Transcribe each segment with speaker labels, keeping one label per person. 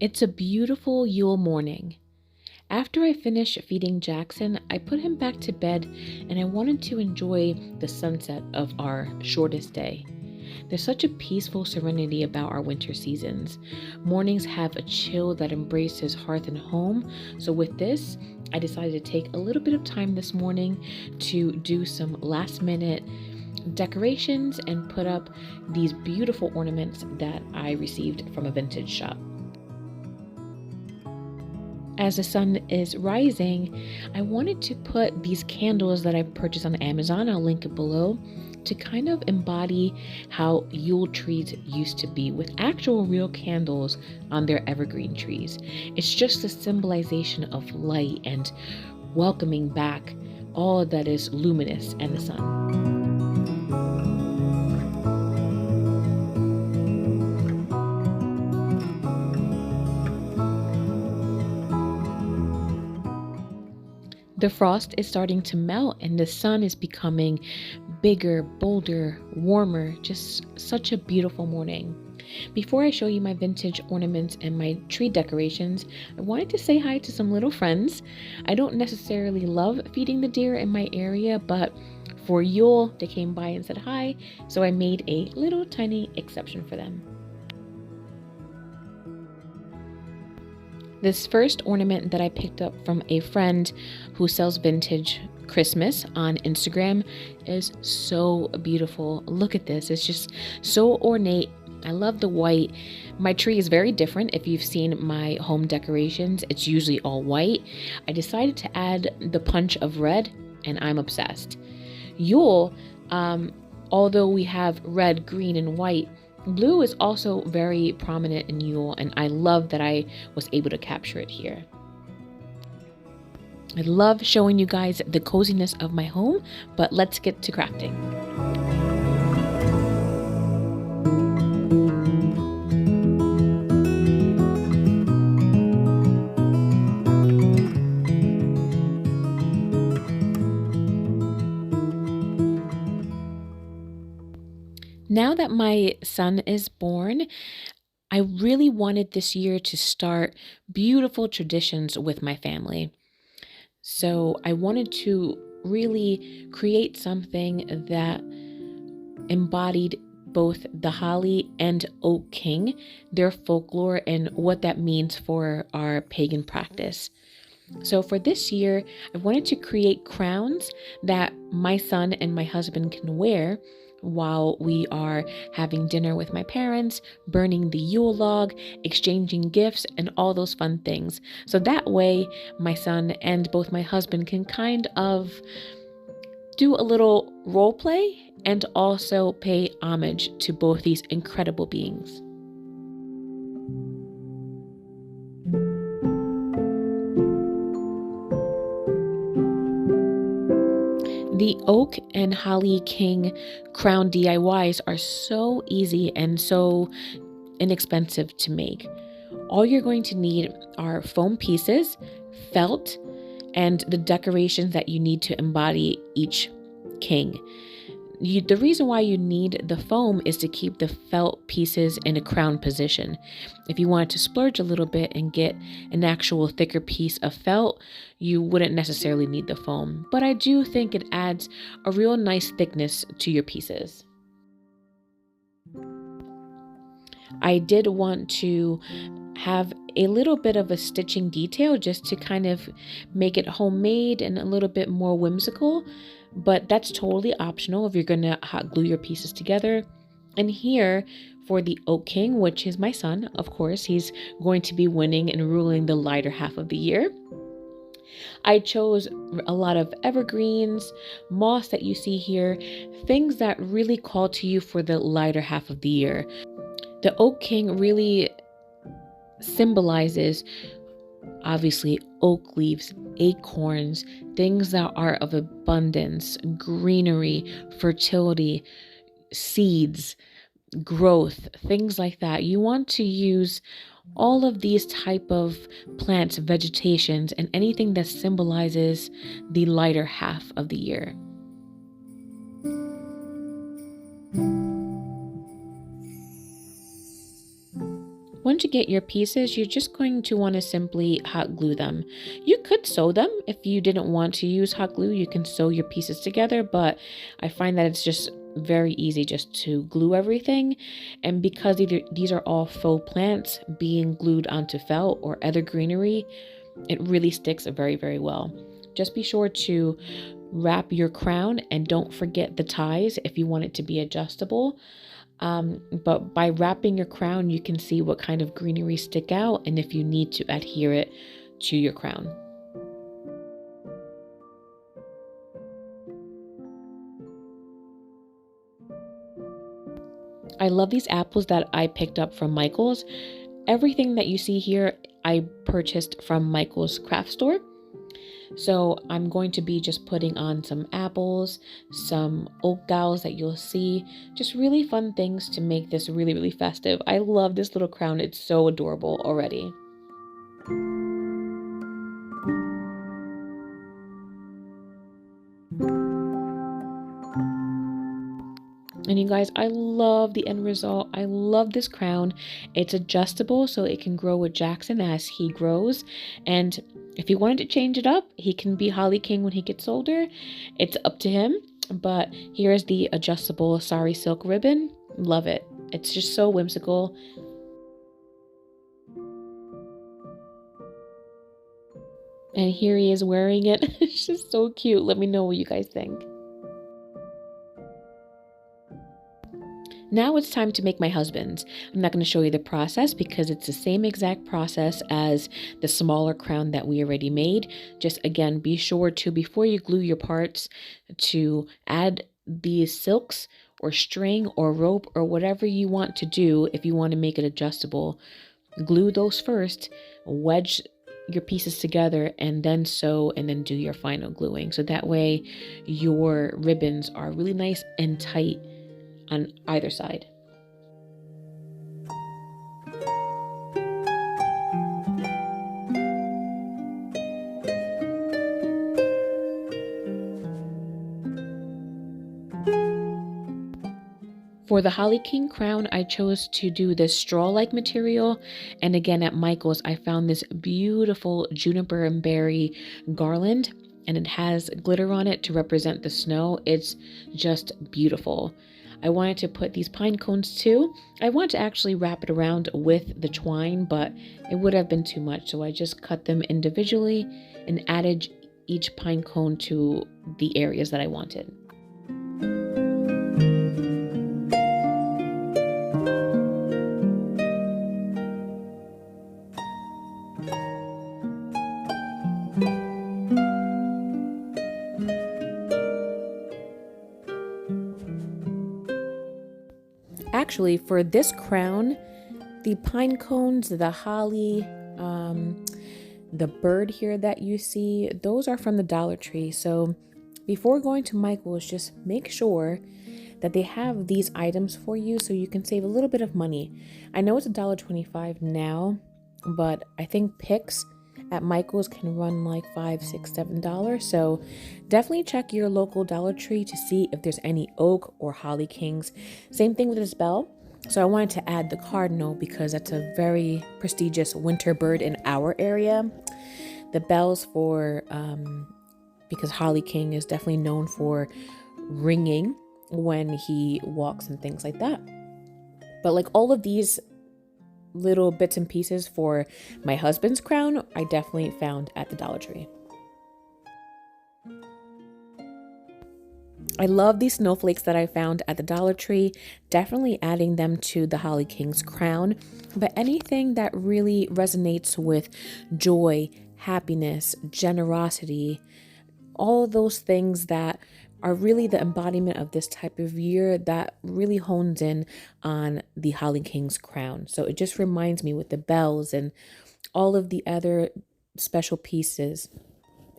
Speaker 1: It's a beautiful Yule morning. After I finished feeding Jackson, I put him back to bed and I wanted to enjoy the sunset of our shortest day. There's such a peaceful serenity about our winter seasons. Mornings have a chill that embraces hearth and home. So, with this, I decided to take a little bit of time this morning to do some last minute decorations and put up these beautiful ornaments that I received from a vintage shop. As the sun is rising, I wanted to put these candles that I purchased on Amazon, I'll link it below, to kind of embody how Yule trees used to be with actual real candles on their evergreen trees. It's just a symbolization of light and welcoming back all that is luminous and the sun. The frost is starting to melt and the sun is becoming bigger, bolder, warmer, just such a beautiful morning. Before I show you my vintage ornaments and my tree decorations, I wanted to say hi to some little friends. I don't necessarily love feeding the deer in my area, but for Yule, they came by and said hi, so I made a little tiny exception for them. This first ornament that I picked up from a friend who sells vintage Christmas on Instagram is so beautiful. Look at this. It's just so ornate. I love the white. My tree is very different. If you've seen my home decorations, it's usually all white. I decided to add the punch of red and I'm obsessed. Yule, although we have red, green, and white, blue is also very prominent in Yule, and I love that I was able to capture it here. I love showing you guys the coziness of my home, but let's get to crafting. Now that my son is born, I really wanted this year to start beautiful traditions with my family. So I wanted to really create something that embodied both the holly and oak king, their folklore, and what that means for our pagan practice. So for this year, I wanted to create crowns that my son and my husband can wear while we are having dinner with my parents, burning the Yule log, exchanging gifts, and all those fun things. So that way, my son and both my husband can kind of do a little role play and also pay homage to both these incredible beings. The oak and holly king crown DIYs are so easy and so inexpensive to make. All you're going to need are foam pieces, felt, and the decorations that you need to embody each king. The reason why you need the foam is to keep the felt pieces in a crown position. If you wanted to splurge a little bit and get an actual thicker piece of felt, you wouldn't necessarily need the foam. But I do think it adds a real nice thickness to your pieces. I did want to have a little bit of a stitching detail just to kind of make it homemade and a little bit more whimsical, but that's totally optional if you're going to hot glue your pieces together. And here for the Oak King, which is my son, of course, he's going to be winning and ruling the lighter half of the year. I chose a lot of evergreens, moss that you see here, things that really call to you for the lighter half of the year. The Oak King really symbolizes, obviously, oak leaves, acorns, things that are of abundance, greenery, fertility, seeds, growth, things like that. You want to use all of these type of plants, vegetations, and anything that symbolizes the lighter half of the year. Once to get your pieces, you're just going to want to simply hot glue them. You could sew them if you didn't want to use hot glue. You can sew your pieces together, but I find that it's just very easy just to glue everything. And because these are all faux plants being glued onto felt or other greenery, it really sticks very, very well. Just be sure to wrap your crown and don't forget the ties if you want it to be adjustable. But by wrapping your crown, you can see what kind of greenery stick out and if you need to adhere it to your crown. I love these apples that I picked up from Michael's. Everything that you see here, I purchased from Michael's craft store. So I'm going to be just putting on some apples, some oak dowels that you'll see, just really fun things to make this really, really festive. I love this little crown. It's so adorable already. And you guys, I love the end result. I love this crown. It's adjustable so it can grow with Jackson as he grows. And if he wanted to change it up, he can be Holly King when he gets older. It's up to him. But here's the adjustable sari silk ribbon. Love it. It's just so whimsical. And here he is wearing it. It's just so cute. Let me know what you guys think. Now it's time to make my husband's. I'm not going to show you the process because it's the same exact process as the smaller crown that we already made. Just again, be sure to, before you glue your parts, to add these silks or string or rope or whatever you want to do. If you want to make it adjustable, glue those first, wedge your pieces together, and then sew, and then do your final gluing. So that way your ribbons are really nice and tight on either side. For the Holly King crown, I chose to do this straw-like material. And again, at Michael's, I found this beautiful juniper and berry garland, and it has glitter on it to represent the snow. It's just beautiful. I wanted to put these pine cones too. I wanted to actually wrap it around with the twine, but it would have been too much. So I just cut them individually and added each pine cone to the areas that I wanted. Actually, for this crown, the pine cones, the holly, the bird here that you see, those are from the Dollar Tree. So before going to Michael's, just make sure that they have these items for you so you can save a little bit of money. I know it's $1.25 now, but I think picks at Michael's can run like $5, $6, $7. So definitely check your local Dollar Tree to see if there's any oak or holly kings. Same thing with this bell. So I wanted to add the cardinal because that's a very prestigious winter bird in our area. The bells for, because Holly King is definitely known for ringing when he walks and things like that. But like all of these little bits and pieces for my husband's crown, I definitely found at the Dollar Tree. I love these snowflakes that I found at the Dollar Tree, definitely adding them to the Holly King's crown. But anything that really resonates with joy, happiness, generosity, all of those things that are really the embodiment of this type of year, that really hones in on the Holly King's crown. So it just reminds me with the bells and all of the other special pieces.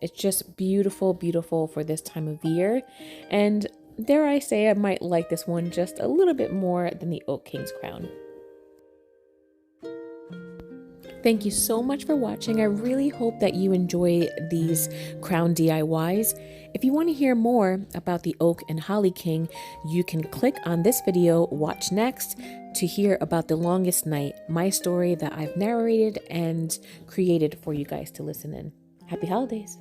Speaker 1: It's just beautiful, beautiful for this time of year. And dare I say, I might like this one just a little bit more than the Oak King's crown. Thank you so much for watching. I really hope that you enjoy these crown DIYs. If you want to hear more about the Oak and Holly King, you can click on this video, watch next, to hear about The Longest Night, my story that I've narrated and created for you guys to listen in. Happy holidays!